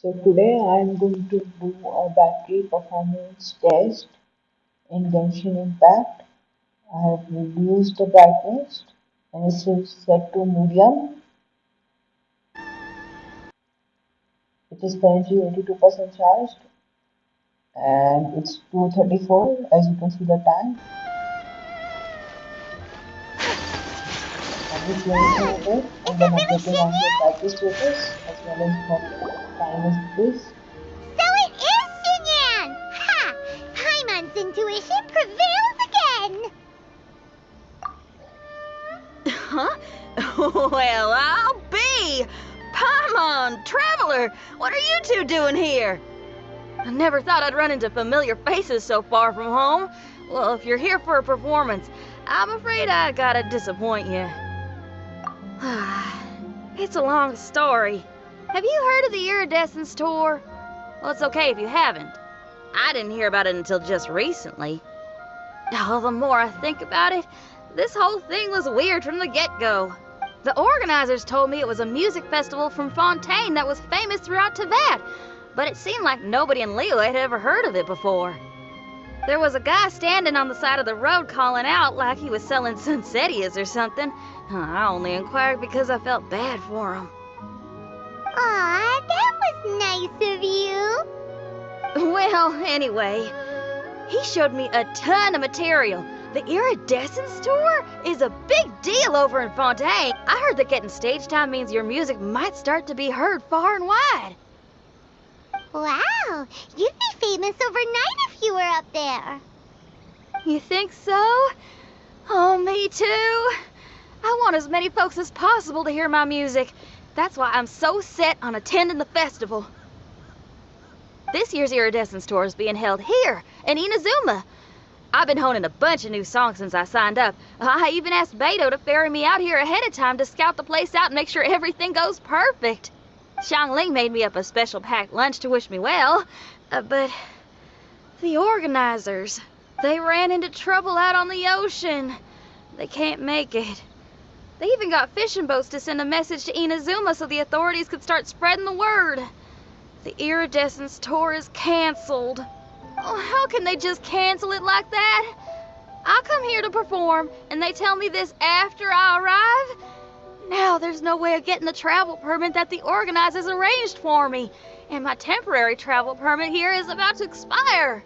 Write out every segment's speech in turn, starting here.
So today I am going to do a battery performance test in Genshin Impact. I have reduced the brightness and it is set to medium. It is currently 82% charged and it's 2:34 as you can see the time. I'm just playing Is with it and it then really updating on the Xinyan? battery status as well as what time is this. So it is Xinyan! Ha! Paimon's intuition prevails again! Huh? Well, I'll be! Paimon, Traveler, what are you two doing here? I never thought I'd run into familiar faces so far from home. Well, if you're here for a performance, I'm afraid I gotta disappoint you. It's a long story. Have you heard of the Iridescence Tour? Well, it's okay if you haven't. I didn't hear about it until just recently. Oh, the more I think about it, this whole thing was weird from the get-go. The organizers told me it was a music festival from Fontaine that was famous throughout Teyvat, but it seemed like nobody in Leo had ever heard of it before. There was a guy standing on the side of the road calling out like he was selling Sunsetias or something. I only inquired because I felt bad for him. Aw, that was nice of you. Well, anyway, he showed me a ton of material. The Iridescence Tour is a big deal over in Fontaine. I heard that getting stage time means your music might start to be heard far and wide. Wow, you'd be famous overnight if you were up there. You think so? Oh, me too. I want as many folks as possible to hear my music. That's why I'm so set on attending the festival. This year's Iridescence Tour is being held here in Inazuma. I've been honing a bunch of new songs since I signed up. I even asked Beto to ferry me out here ahead of time to scout the place out and make sure everything goes perfect. Xiangling made me up a special packed lunch to wish me well, but the organizers, they ran into trouble out on the ocean. They can't make it. They even got fishing boats to send a message to Inazuma so the authorities could start spreading the word. The Iridescence Tour is canceled. Oh, how can they just cancel it like that? I come here to perform, and they tell me this after I arrive? Now there's no way of getting the travel permit that the organizers arranged for me, and my temporary travel permit here is about to expire.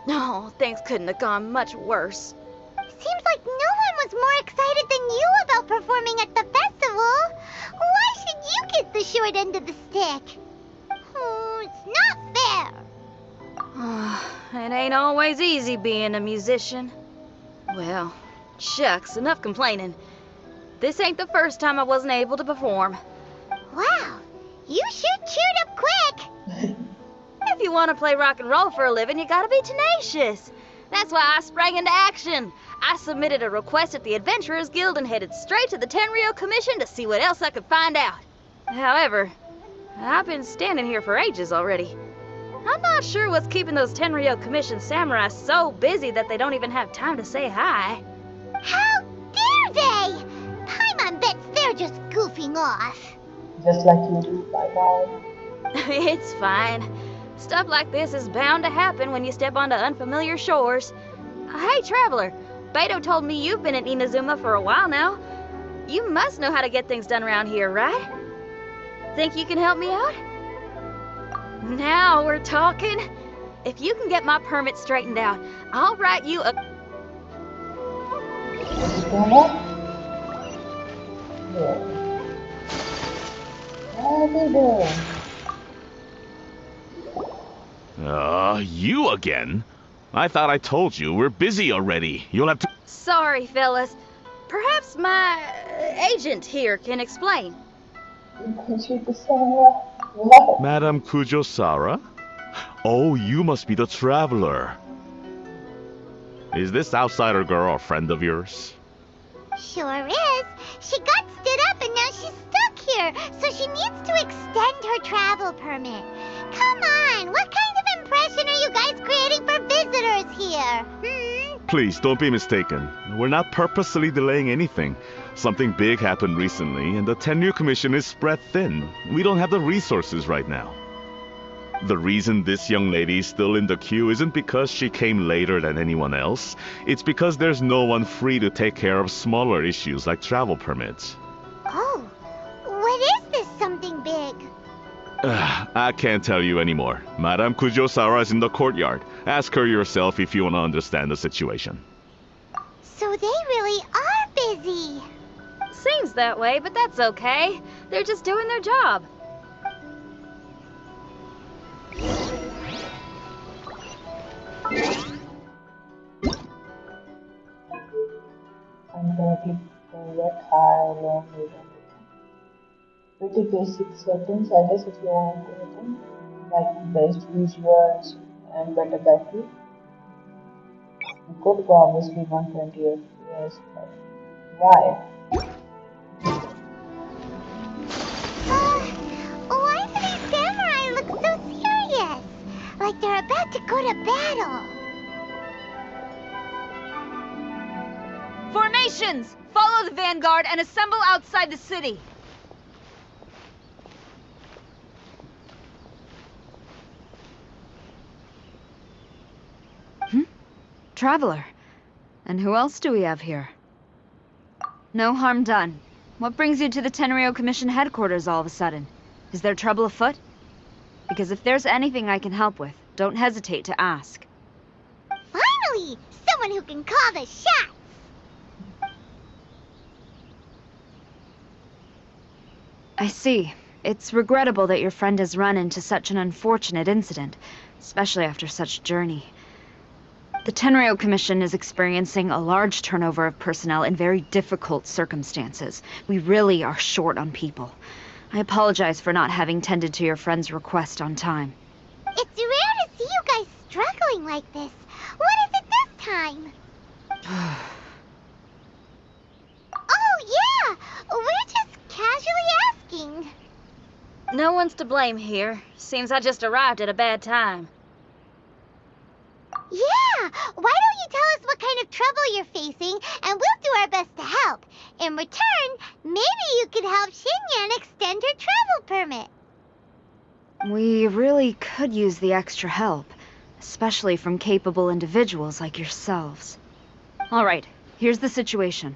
No, things couldn't have gone much worse. Seems like no one was more excited than you about performing at the festival. Why should you get the short end of the stick? Oh, it's not fair. It ain't always easy being a musician. Well, shucks, enough complaining. This ain't the first time I wasn't able to perform. Wow, you sure cheered up quick. If you want to play rock and roll for a living, you gotta be tenacious. That's why I sprang into action. I submitted a request at the Adventurers Guild and headed straight to the Tenryou Commission to see what else I could find out. However, I've been standing here for ages already. I'm not sure what's keeping those Tenryou Commission samurai so busy that they don't even have time to say hi. How dare they? Paimon bets they're just goofing off. Just like you do, my mom. It's fine. Stuff like this is bound to happen when you step onto unfamiliar shores. Hey, Traveler, Beto told me you've been at Inazuma for a while now. You must know how to get things done around here, right? Think you can help me out? Now we're talking. If you can get my permit straightened out, I'll write you a... What's going on? Yeah. How are they doing? You again? I thought I told you, we're busy already. You'll have to... Sorry, fellas. Perhaps my agent here can explain. What? Madam Kujosara? Oh, you must be the traveler. Is this outsider girl a friend of yours? Sure is. She got stood up and now she's stuck here, so she needs to extend her travel permit. Come on, what kind of impression are you guys creating for visitors here? Please, don't be mistaken. We're not purposely delaying anything. Something big happened recently, and the Tenure Commission is spread thin. We don't have the resources right now. The reason this young lady is still in the queue isn't because she came later than anyone else. It's because there's no one free to take care of smaller issues like travel permits. Oh, what is this something big? I can't tell you anymore. Madame Kujosara is in the courtyard. Ask her yourself if you want to understand the situation. So they really are busy. Seems that way, but that's okay. They're just doing their job. I'm gonna click forward, high, long, medium. Pretty basic settings, I guess, if you want anything like best visuals and better battery. It could go obviously 120 FPS, but why? Why do these samurai look so serious? Like they're about to go to battle. Formations! Follow the vanguard and assemble outside the city. Traveler. And who else do we have here? No harm done. What brings you to the Tenryo Commission headquarters all of a sudden? Is there trouble afoot? Because if there's anything I can help with, don't hesitate to ask. Finally, someone who can call the shots. I see. It's regrettable that your friend has run into such an unfortunate incident, especially after such a journey. The Tenryo Commission is experiencing a large turnover of personnel in very difficult circumstances. We really are short on people. I apologize for not having tended to your friend's request on time. It's rare to see you guys struggling like this. What is it this time? Oh, yeah! We're just casually asking. No one's to blame here. Seems I just arrived at a bad time. Yeah! Why don't you tell us what kind of trouble you're facing, and we'll do our best to help. In return, maybe you could help Xinyan extend her travel permit. We really could use the extra help, especially from capable individuals like yourselves. All right, here's the situation.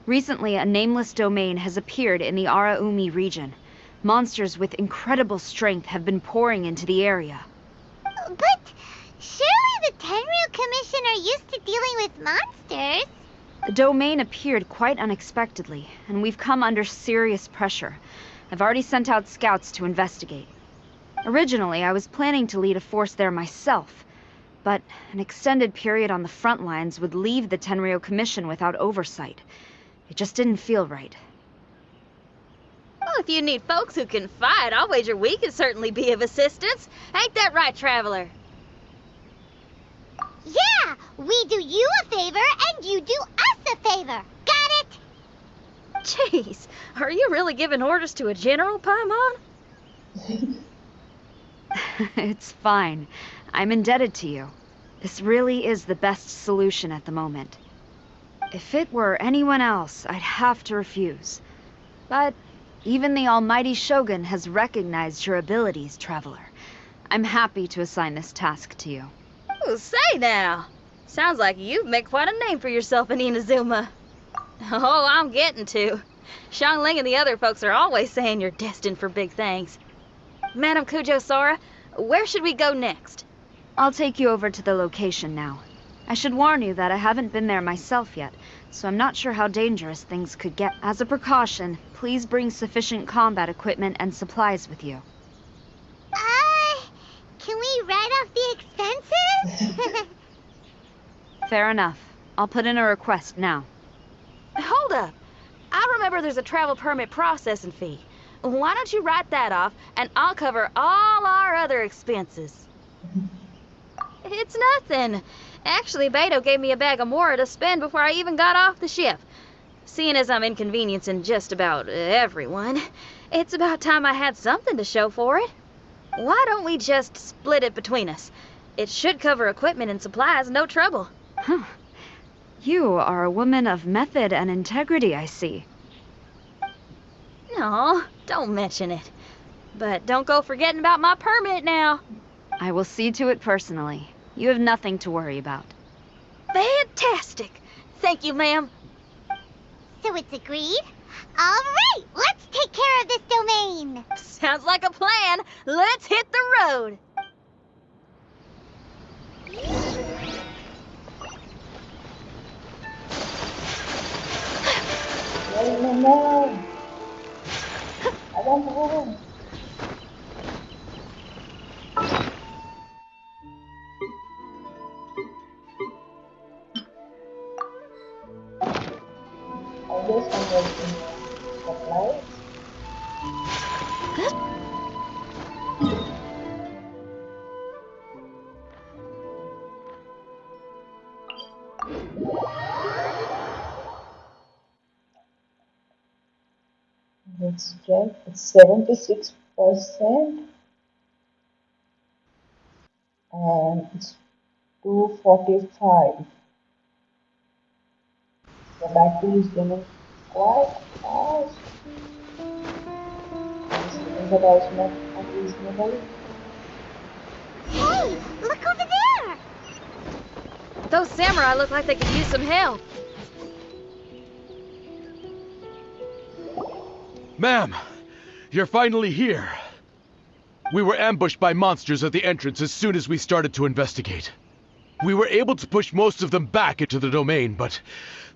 Recently, a nameless domain has appeared in the Araumi region. Monsters with incredible strength have been pouring into the area. But surely the Tenryu Commission are used to dealing with monsters. The domain appeared quite unexpectedly, and we've come under serious pressure. I've already sent out scouts to investigate. Originally, I was planning to lead a force there myself, but an extended period on the front lines would leave the Tenryo Commission without oversight. It just didn't feel right. Well, if you need folks who can fight, I'll wager we can certainly be of assistance. Ain't that right, Traveler? Yeah, we do you a favor and you do us a favor. Got it? Jeez, are you really giving orders to a general, Paimon? It's fine. I'm indebted to you. This really is the best solution at the moment. If it were anyone else, I'd have to refuse. But even the almighty Shogun has recognized your abilities, Traveler. I'm happy to assign this task to you. Ooh, say now. Sounds like you've made quite a name for yourself in Inazuma. Oh, I'm getting to. Xiangling and the other folks are always saying you're destined for big things. Madam Kujo-Sora, where should we go next? I'll take you over to the location now. I should warn you that I haven't been there myself yet, so I'm not sure how dangerous things could get. As a precaution, please bring sufficient combat equipment and supplies with you. Can we write off the expenses? Fair enough. I'll put in a request now. Hold up. I remember there's a travel permit processing fee. Why don't you write that off, and I'll cover all our other expenses. It's nothing. Actually, Beto gave me a bag of Mora to spend before I even got off the ship. Seeing as I'm inconveniencing just about everyone, it's about time I had something to show for it. Why don't we just split it between us? It should cover equipment and supplies, no trouble. Huh. You are a woman of method and integrity, I see. No, don't mention it. But don't go forgetting about my permit now. I will see to it personally. You have nothing to worry about. Fantastic. Thank you, ma'am. So it's agreed? All right, let's take care of this domain. Sounds like a plan. Let's hit the road. No. I don't know. I guess I'm working on supplies. Let's check. It's 76% and it's 245. The battery is running quite fast. That is not unreasonable. Hey, look over there. Those samurai look like they could use some help. Ma'am, you're finally here. We were ambushed by monsters at the entrance as soon as we started to investigate. We were able to push most of them back into the domain, but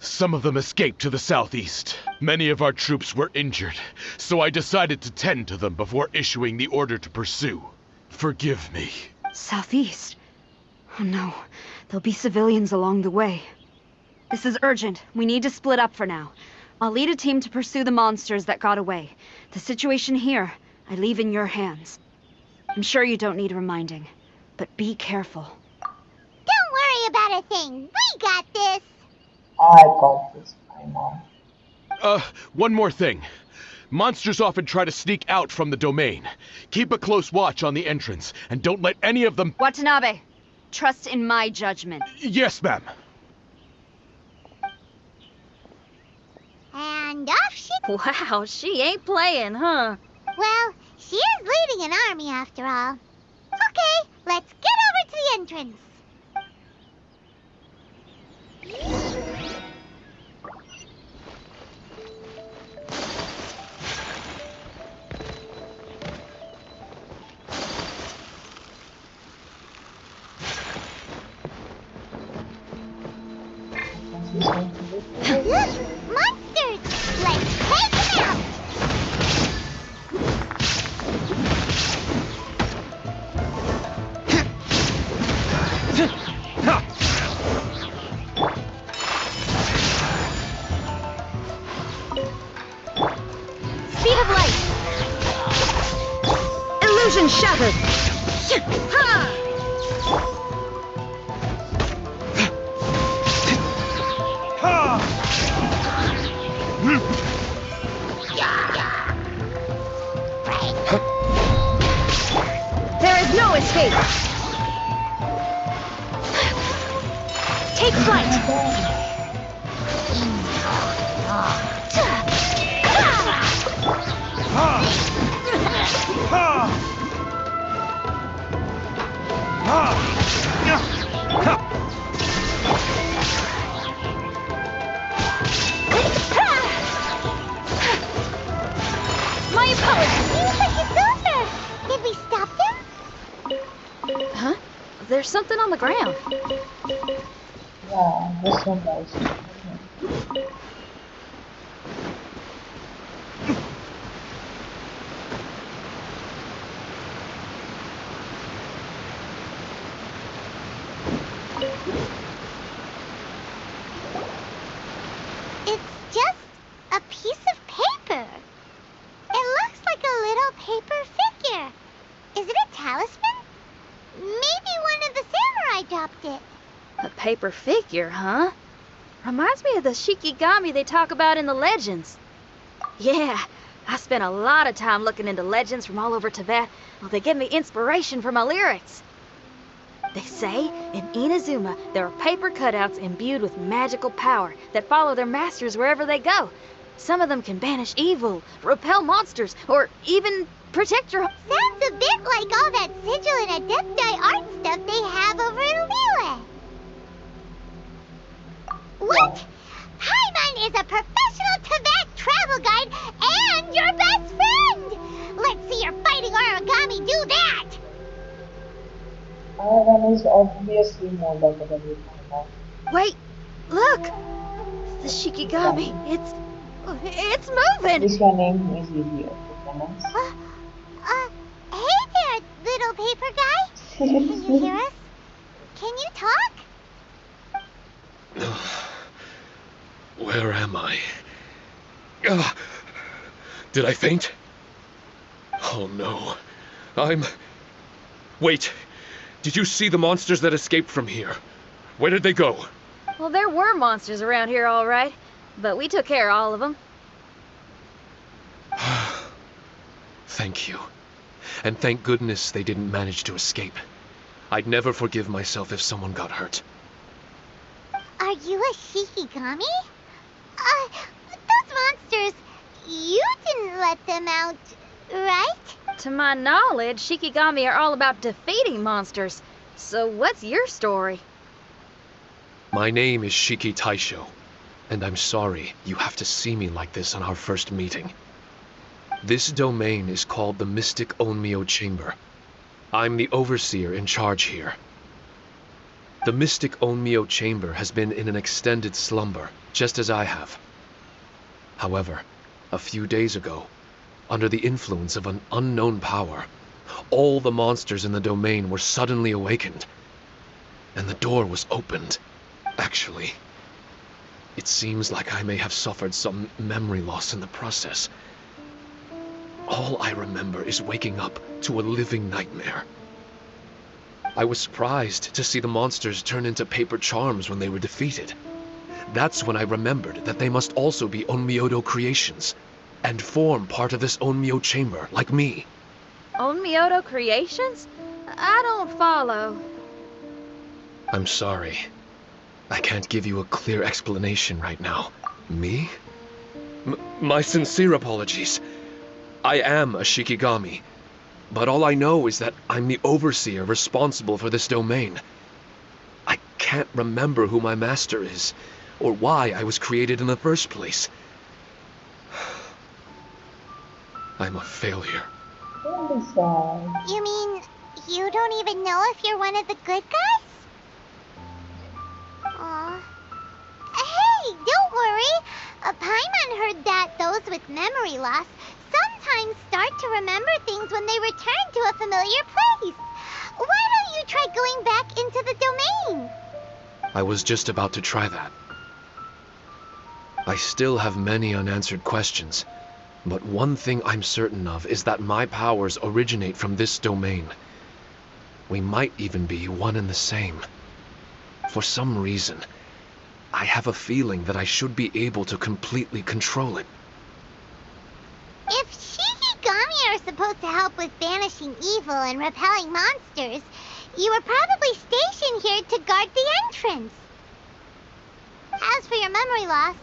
some of them escaped to the southeast. Many of our troops were injured, so I decided to tend to them before issuing the order to pursue. Forgive me. Southeast? Oh no, there'll be civilians along the way. This is urgent. We need to split up for now. I'll lead a team to pursue the monsters that got away. The situation here, I leave in your hands. I'm sure you don't need reminding, but be careful. Don't worry about a thing. We got this. I got this by now. One more thing. Monsters often try to sneak out from the domain. Keep a close watch on the entrance, and don't let any of them— Watanabe, trust in my judgment. Yes, ma'am. And off she... Wow, she ain't playing, huh? Well, she is leading an army after all. Okay, let's get over to the entrance. Look, monsters! Let's take them out! Speed of light! Illusion shattered! There is no escape! Take flight! My apologies! Seems like it's over. Did we stop them? Huh? There's something on the ground. Yeah, this one was. It's just a piece of paper. It looks like a little paper figure. Is it a talisman? Maybe one of the samurai dropped it. A paper figure, huh? Reminds me of the Shikigami they talk about in the legends. Yeah, I spent a lot of time looking into legends from all over Tibet. Well, they give me inspiration for my lyrics. They say in Inazuma there are paper cutouts imbued with magical power that follow their masters wherever they go. Some of them can banish evil, repel monsters, or even protect your... Sounds a bit like all that sigil and adepti art stuff they have over in Liyue. What? Paimon is a professional Tibet travel guide and your best friend! Let's see your fighting origami do that! Iron is obviously more likable than Paimon. Wait, look! The Shikigami, it's moving! This your name is easier to pronounce. Hey there, little paper guy. Can you hear us? Can you talk? Where am I? Did I faint? Oh no. Wait. Did you see the monsters that escaped from here? Where did they go? Well, there were monsters around here, all right. But we took care of all of them. Thank you. And thank goodness they didn't manage to escape. I'd never forgive myself if someone got hurt. Are you a Shikigami? Those monsters, you didn't let them out, right? To my knowledge, Shikigami are all about defeating monsters. So what's your story? My name is Shiki Taisho, and I'm sorry you have to see me like this on our first meeting. This domain is called the Mystic Onmyo Chamber. I'm the overseer in charge here. The Mystic Onmyo Chamber has been in an extended slumber, just as I have. However, a few days ago, under the influence of an unknown power, all the monsters in the domain were suddenly awakened, and the door was opened. Actually, it seems like I may have suffered some memory loss in the process. All I remember is waking up to a living nightmare. I was surprised to see the monsters turn into paper charms when they were defeated. That's when I remembered that they must also be Onmyodo creations, and form part of this Onmyo chamber, like me. Onmyodo creations? I don't follow. I'm sorry. I can't give you a clear explanation right now. Me? My sincere apologies. I am a Shikigami, but all I know is that I'm the overseer responsible for this domain. I can't remember who my master is, or why I was created in the first place. I'm a failure. Don't be sad. You mean you don't even know if you're one of the good guys? Aw. Hey, don't worry. Paimon heard that those with memory loss sometimes start to remember things when they return to a familiar place. Why don't you try going back into the domain? I was just about to try that. I still have many unanswered questions, but one thing I'm certain of is that my powers originate from this domain. We might even be one and the same. For some reason, I have a feeling that I should be able to completely control it. If Shikigami are supposed to help with banishing evil and repelling monsters, you were probably stationed here to guard the entrance. As for your memory loss,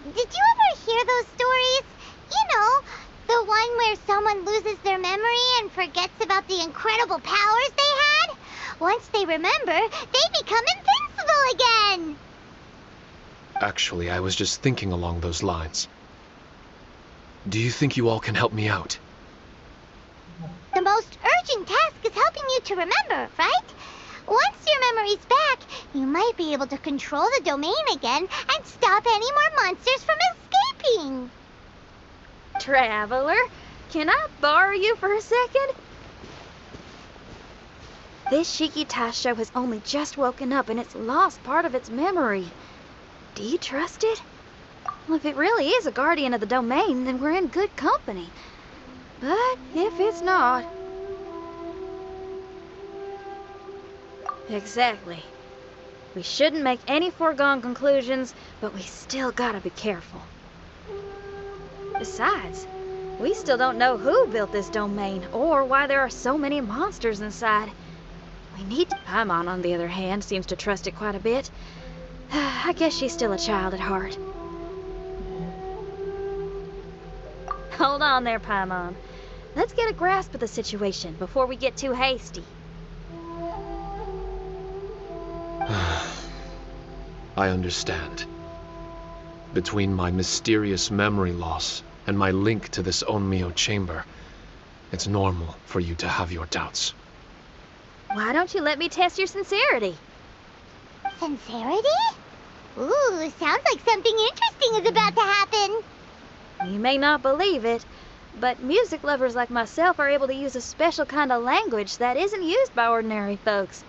did you ever hear those stories? You know, the one where someone loses their memory and forgets about the incredible powers they had? Once they remember, they become invincible again! Actually, I was just thinking along those lines. Do you think you all can help me out? The most urgent task is helping you to remember, right? Once your memory's back, you might be able to control the domain again and stop any more monsters from escaping. Traveler, can I borrow you for a second? This Shiki Taisho has only just woken up and it's lost part of its memory. Do you trust it? Well, if it really is a guardian of the domain, then we're in good company. But if it's not... Exactly. We shouldn't make any foregone conclusions, but we still gotta be careful. Besides, we still don't know who built this domain, or why there are so many monsters inside. We need... Paimon, on the other hand, seems to trust it quite a bit. I guess she's still a child at heart. Hold on there, Paimon. Let's get a grasp of the situation before we get too hasty. I understand. Between my mysterious memory loss and my link to this Onmyo chamber, it's normal for you to have your doubts. Why don't you let me test your sincerity? Sincerity? Ooh, sounds like something interesting is about to happen. You may not believe it, but music lovers like myself are able to use a special kind of language that isn't used by ordinary folks.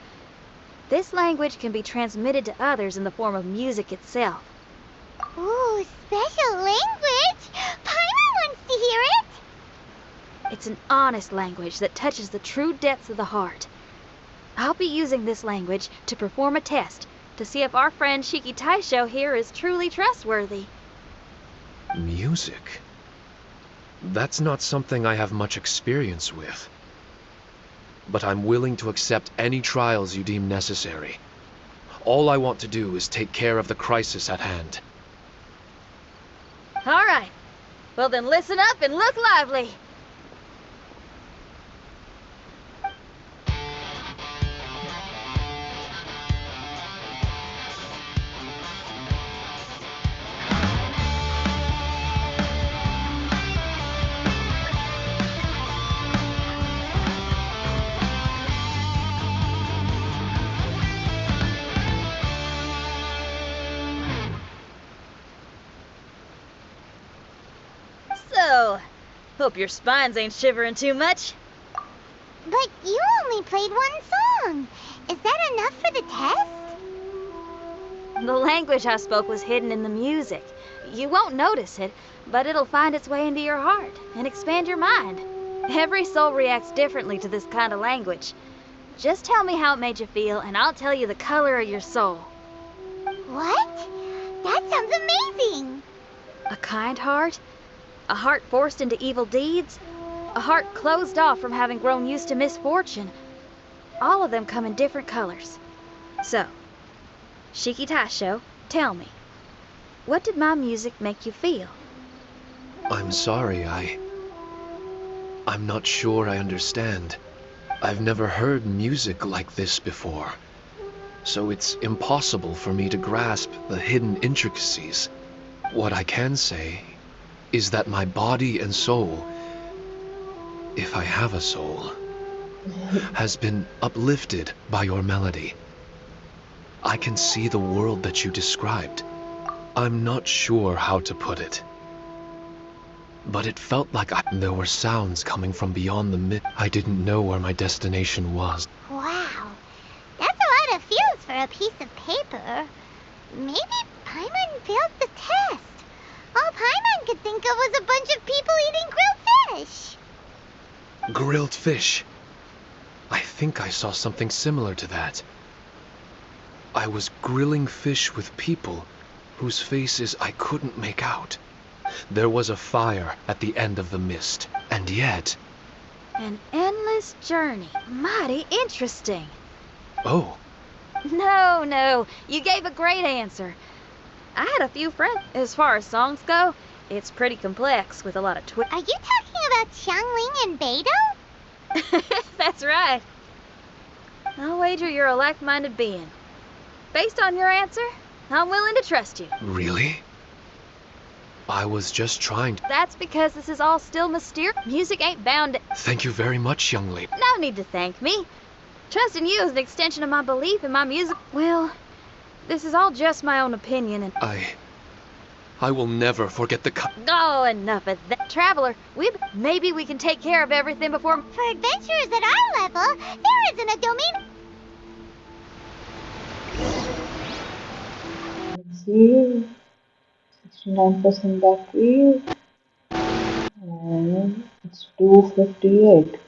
This language can be transmitted to others in the form of music itself. Ooh, special language? Paimon wants to hear it. It's an honest language that touches the true depths of the heart. I'll be using this language to perform a test to see if our friend Shiki Taisho here is truly trustworthy. Music? That's not something I have much experience with. But I'm willing to accept any trials you deem necessary. All I want to do is take care of the crisis at hand. All right. Well then listen up and look lively. So, hope your spines ain't shivering too much. But you only played one song. Is that enough for the test? The language I spoke was hidden in the music. You won't notice it, but it'll find its way into your heart and expand your mind. Every soul reacts differently to this kind of language. Just tell me how it made you feel, and I'll tell you the color of your soul. What? That sounds amazing. A kind heart? A heart forced into evil deeds? A heart closed off from having grown used to misfortune? All of them come in different colors. So, Shiki Taisho, tell me, what did my music make you feel? I'm sorry, I'm not sure I understand. I've never heard music like this before, so it's impossible for me to grasp the hidden intricacies. What I can say is that my body and soul, if I have a soul, has been uplifted by your melody. I can see the world that you described. I'm not sure how to put it, but it felt like there were sounds coming from beyond the mist. I didn't know where my destination was. Wow. That's a lot of feels for a piece of paper. Maybe Paimon failed the test. All Paimon could think of was a bunch of people eating grilled fish. Grilled fish. I think I saw something similar to that. I was grilling fish with people whose faces I couldn't make out. There was a fire at the end of the mist, and yet... An endless journey. Mighty interesting. Oh, No, you gave a great answer. I had a few friends. As far as songs go, it's pretty complex with a lot of twists. Are you talking about Xiangling and Beidou? That's right. I'll wager you're a like-minded being. Based on your answer, I'm willing to trust you. really? I was just trying to... That's because this is all still mysterious. Music ain't bound to... Thank you very much, young lady. No need to thank me. Trusting you is an extension of my belief in my music. Well, this is all just my own opinion and... I will never forget the Oh, enough of that. Traveler, maybe we can take care of everything before... For adventurers at our level, there isn't a domain. Let's see. 69% battery. And it's 258.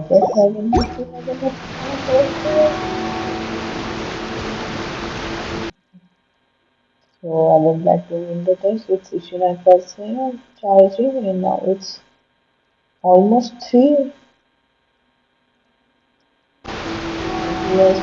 guess I will need to have a look at So I went back to window test. It's issue 9% charging and now it's almost 3. Yes,